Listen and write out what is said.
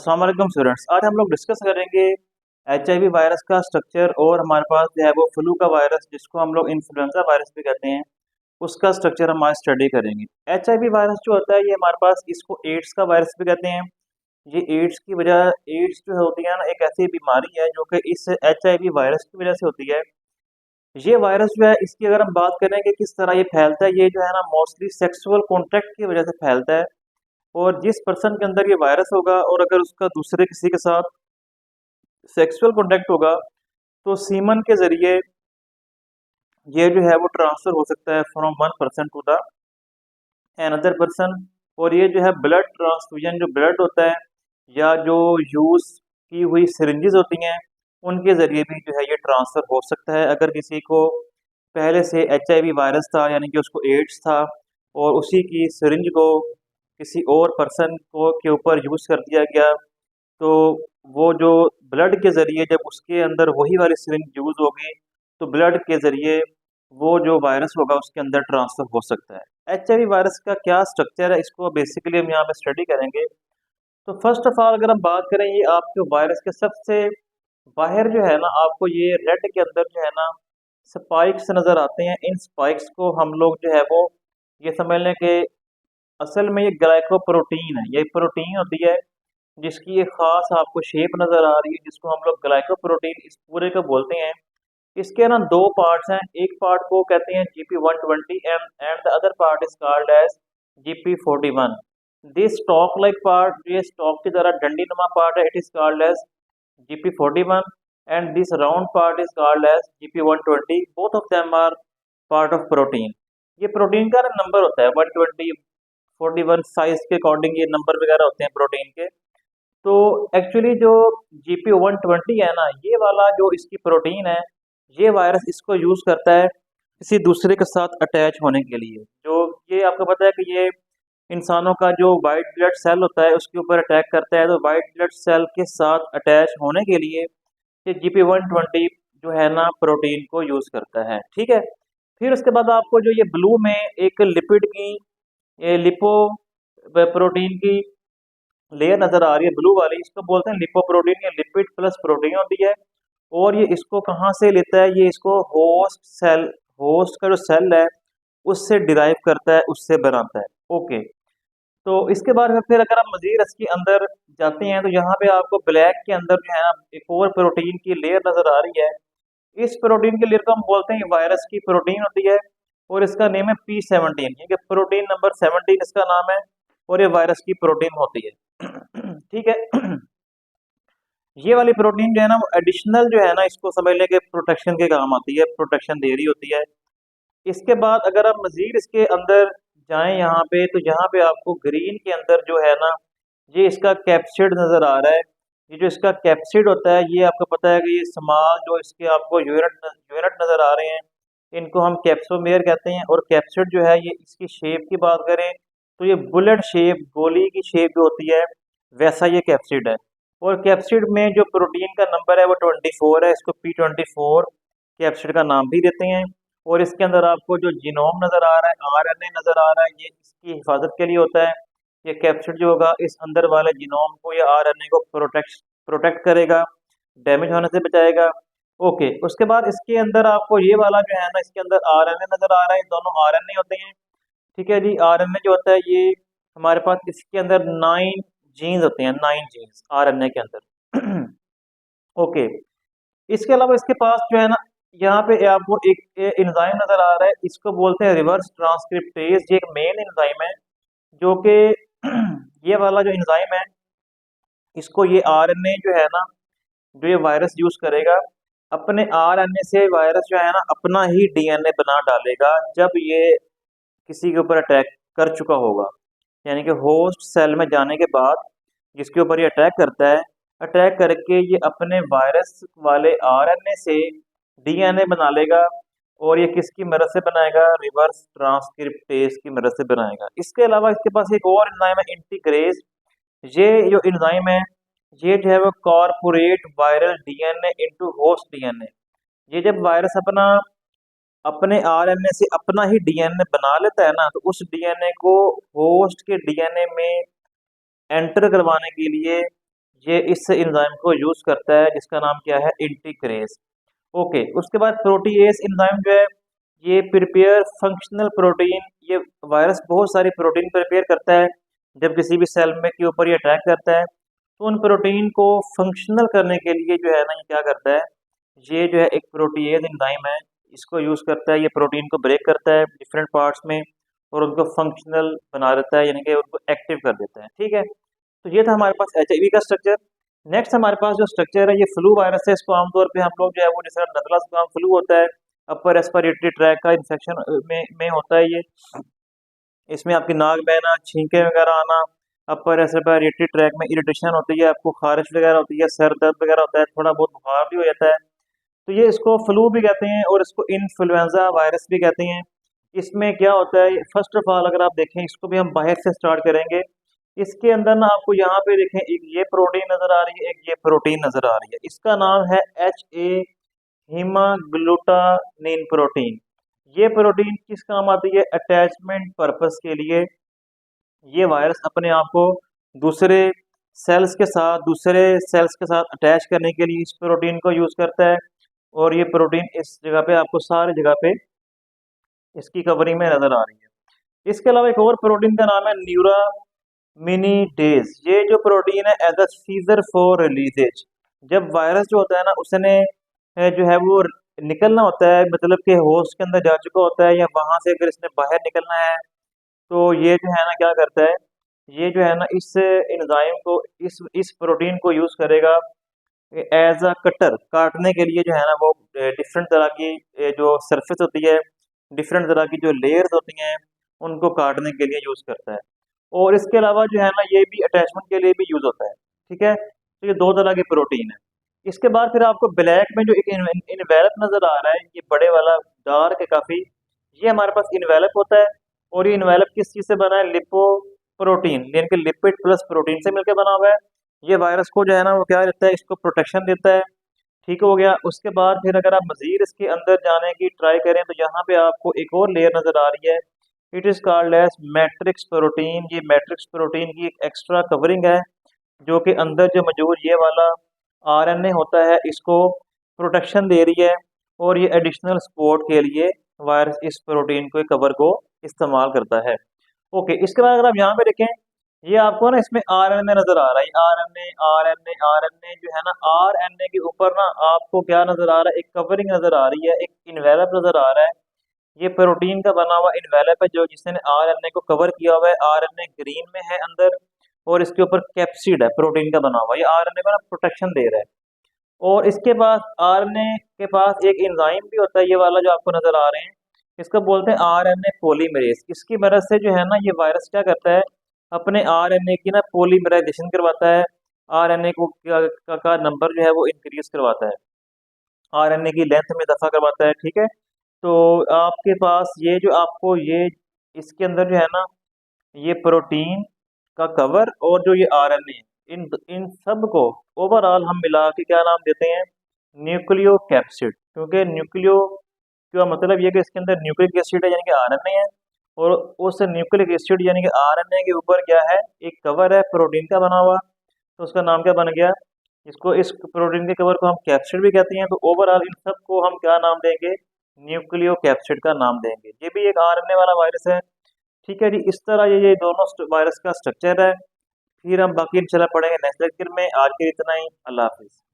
अस्सलाम वालेकुम स्टूडेंट्स। आज हम लोग डिस्कस करेंगे एचआईवी वायरस का स्ट्रक्चर और हमारे पास जो है वो फ्लू का वायरस जिसको हम लोग इन्फ्लुएंजा वायरस भी कहते हैं उसका स्ट्रक्चर हम आज स्टडी करेंगे। एचआईवी वायरस जो होता है ये हमारे पास इसको एड्स का वायरस भी कहते हैं। ये एड्स की वजह एड्स जो होती है ना एक ऐसी बीमारी है जो कि इस एचआईवी वायरस की वजह से होती है। ये वायरस जो है इसकी अगर हम बात करें कि किस तरह ये फैलता है, ये जो है ना मोस्टली सेक्सुअल कॉन्टैक्ट की वजह से फैलता है। और जिस पर्सन के अंदर ये वायरस होगा और अगर उसका दूसरे किसी के साथ सेक्सुअल कॉन्टैक्ट होगा तो सीमन के जरिए ये जो है वो ट्रांसफर हो सकता है from one person to the another person. और ये जो है ब्लड ट्रांसफ्यूजन, जो ब्लड होता है या जो यूज की हुई सिरिंजेस होती हैं उनके जरिए भी जो है ये ट्रांसफर हो सकता है। अगर किसी को पहले से एचआईवी वायरस था यानी कि उसको एड्स था और उसी की सिरिंज को किसी और पर्सन को के ऊपर यूज कर दिया गया तो वो जो ब्लड के ज़रिए जब उसके अंदर वही वाली सिरिंज यूज़ होगी तो ब्लड के ज़रिए वो जो वायरस होगा उसके अंदर ट्रांसफ़र हो सकता है। एचआईवी वायरस का क्या स्ट्रक्चर है इसको बेसिकली हम यहाँ पे स्टडी करेंगे। तो फर्स्ट ऑफ ऑल अगर हम बात करें ये आपके वायरस के सबसे बाहर जो है ना आपको ये रेड के अंदर जो है ना स्पाइक्स नज़र आते हैं। इन स्पाइक्स को हम लोग जो है वो ये समझ लें कि असल में ये ग्लाइकोप्रोटीन है, ये प्रोटीन होती है जिसकी एक खास आपको शेप नज़र आ रही है जिसको हम लोग ग्लाइकोप्रोटीन इस पूरे को बोलते हैं। इसके ना दो पार्ट्स हैं, एक पार्ट को कहते हैं GP120 and the other part is called as GP41। This stalk like part, ये स्टॉक की तरह डंडी नुमा पार्ट है, it is called as GP41 and this round part is called as GP120। Both of them are part of protein. ये protein का ना number होता है 120 41 साइज के अकॉर्डिंग ये नंबर वगैरह होते हैं प्रोटीन के। तो एक्चुअली जो GP120 है ना ये वाला जो इसकी प्रोटीन है ये वायरस इसको यूज़ करता है किसी दूसरे के साथ अटैच होने के लिए। जो ये आपको पता है कि ये इंसानों का जो वाइट ब्लड सेल होता है उसके ऊपर अटैक करता है, तो वाइट ब्लड सेल के साथ अटैच होने के लिए ये GP120 जो है ना प्रोटीन को यूज़ करता है। ठीक है, फिर उसके बाद आपको जो ये ब्लू में एक लिपिड की ये लिपो प्रोटीन की लेयर नजर आ रही है ब्लू वाली, इसको बोलते हैं लिपोप्रोटीन या लिपिड प्लस प्रोटीन होती है। और ये इसको कहाँ से लेता है, ये इसको होस्ट सेल, होस्ट का जो सेल है उससे डिराइव करता है, उससे बनाता है। ओके, तो इसके बाद में फिर अगर आप मजीद इसके अंदर जाते हैं तो यहाँ पे आपको ब्लैक के अंदर जो है ना एक और प्रोटीन की लेयर नजर आ रही है। इस प्रोटीन की लेयर को हम बोलते हैं वायरस की प्रोटीन होती है और इसका नेम है P17, क्योंकि प्रोटीन नंबर 17 इसका नाम है और ये वायरस की प्रोटीन होती है। ठीक है, ये वाली प्रोटीन जो है ना वो एडिशनल जो है ना इसको समझ लें कि प्रोटेक्शन के काम आती है, प्रोटेक्शन दे रही होती है। इसके बाद अगर आप मजीद इसके अंदर जाएं यहाँ पे तो यहाँ पे आपको ग्रीन के अंदर जो है ना ये इसका कैप्सिड नज़र आ रहा है। ये जो इसका कैप्सिड होता है ये आपको पता है कि ये स्मॉल जो इसके आपको यूनिट यूनिट नज़र आ रहे हैं इनको हम कैप्सोमेयर कहते हैं। और कैप्सिड जो है ये इसकी शेप की बात करें तो ये बुलेट शेप, गोली की शेप जो होती है वैसा ये कैप्सिड है। और कैप्सिड में जो प्रोटीन का नंबर है वो 24 है, इसको P24 कैप्सिड का नाम भी देते हैं। और इसके अंदर आपको जो जीनोम नज़र आ रहा है, RNA नज़र आ रहा है, ये इसकी हिफाजत के लिए होता है। ये कैप्सिड जो होगा इस अंदर वाले जीनोम को या RNA को प्रोटेक्ट करेगा, डैमेज होने से बचाएगा। ओके, उसके बाद इसके अंदर आपको ये वाला जो है ना इसके अंदर RNA नज़र आ रहा है, दोनों RNA होते हैं। ठीक है जी, RNA जो होता है ये हमारे पास इसके अंदर 9 जीन्स होते हैं, 9 जीन्स RNA के अंदर। ओके, इसके अलावा इसके पास जो है ना यहाँ पे आपको एक एंजाइम नजर आ रहा है, इसको बोलते हैं रिवर्स ट्रांसक्रिप्टेज। ये एक मेन एंजाइम है जो कि ये वाला जो एंजाइम है इसको ये RNA जो है ना जो ये वायरस यूज करेगा अपने RNA से वायरस जो है ना अपना ही DNA बना डालेगा जब ये किसी के ऊपर अटैक कर चुका होगा। यानी कि होस्ट सेल में जाने के बाद जिसके ऊपर ये अटैक करता है, अटैक करके ये अपने वायरस वाले RNA से DNA बना लेगा। और ये किसकी मदद से बनाएगा, रिवर्स ट्रांसक्रिप्टेज की मदद से बनाएगा। इसके अलावा इसके पास एक और एंजाइम है इंटीग्रेज। ये जो एंजाइम है ये जो है वो corporate viral DNA into host DNA। ये जब वायरस अपना अपने RNA से अपना ही DNA बना लेता है ना तो उस DNA को होस्ट के DNA में एंटर करवाने के लिए ये इस एंजाइम को यूज करता है, जिसका नाम क्या है, इंटीग्रेज। ओके, उसके बाद प्रोटीएज एंजाइम जो है ये प्रिपेयर फंक्शनल प्रोटीन। ये वायरस बहुत सारी प्रोटीन प्रिपेयर करता है जब किसी भी सेल में के ऊपर ये अटैक करता है, तो उन प्रोटीन को फंक्शनल करने के लिए जो है ना ये क्या करता है, ये जो है एक प्रोटीएज एंजाइम है, इसको यूज करता है। ये प्रोटीन को ब्रेक करता है डिफरेंट पार्ट्स में और उनको फंक्शनल बना देता है, यानी कि उनको एक्टिव कर देता है। ठीक है, तो ये था हमारे पास एचआईवी का स्ट्रक्चर। नेक्स्ट हमारे पास जो स्ट्रक्चर है ये फ्लू वायरस है। इसको आमतौर पे हम लोग जो है वो जैसे नजला जुकाम फ्लू होता है, अपर रेस्पिरेटरी ट्रैक का इन्फेक्शन में होता है ये। इसमें आपकी नाक बहना, छींके वगैरह आना, अपर रेस्पिरेटरी ट्रैक में इरिटेशन होती है, आपको खारिश वगैरह होती है, सर दर्द वगैरह होता है, थोड़ा बहुत बुखार भी हो जाता है। तो ये इसको फ्लू भी कहते हैं और इसको इन्फ्लुएंजा वायरस भी कहते हैं। इसमें क्या होता है, फर्स्ट ऑफ ऑल अगर आप देखें, इसको भी हम बाहर से स्टार्ट करेंगे। इसके अंदर ना आपको यहाँ पे देखें एक ये प्रोटीन नजर आ रही है, एक ये प्रोटीन नजर आ रही है। इसका नाम है HA हीमाग्लूटानिन प्रोटीन। ये प्रोटीन किस काम आती है, अटैचमेंट पर्पस के लिए। ये वायरस अपने आप को दूसरे सेल्स के साथ अटैच करने के लिए इस प्रोटीन को यूज करता है, और ये प्रोटीन इस जगह पे आपको सारी जगह पे इसकी कवरिंग में नजर आ रही है। इसके अलावा एक और प्रोटीन का नाम है न्यूरामिनिडेज। ये जो प्रोटीन है as a seizure for releases, जब वायरस जो होता है ना उसने जो है वो निकलना होता है, मतलब कि होस्ट के अंदर जा चुका होता है या वहां से अगर इसने बाहर निकलना है, तो ये जो है ना क्या करता है, ये जो है ना इस एंजाइम को इस प्रोटीन को यूज करेगा एज अ कटर, काटने के लिए जो है ना वो डिफरेंट तरह की जो सरफेस होती है, डिफरेंट तरह की जो लेयर्स होती हैं, उनको काटने के लिए यूज करता है। और इसके अलावा जो है ना ये भी अटैचमेंट के लिए भी यूज होता है। ठीक है, तो ये दो तरह की प्रोटीन है। इसके बाद फिर आपको ब्लैक में जो एक इन्वेलप नजर आ रहा है, ये बड़े वाला डार्क है काफी, ये हमारे पास इन्वेलप होता है। और ये इन्वेलप किस चीज से बना है, लिपो प्रोटीन, यानी कि लिपिड प्लस प्रोटीन से मिलकर बना हुआ है। ये वायरस को जो है ना वो क्या देता है, इसको प्रोटेक्शन देता है। ठीक हो गया। उसके बाद फिर अगर आप मजीद इसके अंदर जाने की ट्राई करें तो यहाँ पे आपको एक और लेयर नजर आ रही है, it is called as matrix protein. ये मैट्रिक्स प्रोटीन की एक एक्स्ट्रा कवरिंग है, जो कि अंदर जो मौजूद ये वाला आरएनए होता है इसको प्रोटेक्शन दे रही है, और ये एडिशनल सपोर्ट के लिए वायरस इस प्रोटीन को कवर को इस्तेमाल करता है। ओके, इसके बाद अगर आप यहाँ पे देखें, ये आपको ना इसमें आरएनए नजर आ रहा है, आरएनए आरएनए आरएनए जो है ना, आरएनए के ऊपर ना आपको क्या नजर आ रहा है, एक कवरिंग नजर आ रही है, एक इन्वेलप नजर आ रहा है। ये प्रोटीन का बना हुआ इन्वेलप है जो जिसने आरएनए को कवर किया हुआ है। आरएनए ग्रीन में है अंदर, और इसके ऊपर कैप्सिड है प्रोटीन का बना हुआ, ये आरएनए को ना प्रोटेक्शन दे रहा है। और इसके पास आरएनए के पास एक एंजाइम भी होता है, ये वाला जो आपको नजर आ रहे हैं, इसको बोलते हैं आरएनए पॉलीमरेज। इसकी मदद से जो है ना ये वायरस क्या करता है, अपने आरएनए की ना पॉलीमराइजेशन करवाता है, आरएनए को का नंबर जो है वो इंक्रीज करवाता है, आरएनए की लेंथ में इजाफा करवाता है। ठीक है, तो आपके पास ये जो आपको ये इसके अंदर जो है ना ये प्रोटीन का कवर और जो ये आरएनए, इन इन सब को ओवरऑल हम मिला के क्या नाम देते हैं, न्यूक्लियो कैप्सिड। क्योंकि न्यूक्लियो का मतलब ये कि इसके अंदर न्यूक्लिक एसिड है यानी कि आरएनए है, और उस न्यूक्लिक एसिड यानी कि आरएनए के ऊपर क्या है, एक कवर है प्रोटीन का बना हुआ, तो उसका नाम क्या बन गया, इसको इस प्रोटीन के कवर को हम कैप्सिड भी कहते हैं। तो ओवरऑल इन सब को हम क्या नाम देंगे, न्यूक्लियो कैप्सिड का नाम देंगे। ये भी एक आरएनए वाला वायरस है। ठीक है जी, इस तरह ये दोनों वायरस का स्ट्रक्चर है। फिर हम बाकी इंशाल्लाह पढ़ेंगे नेक्स्ट लेक्चर में। आज के लिए इतना ही, अल्लाह हाफिज़।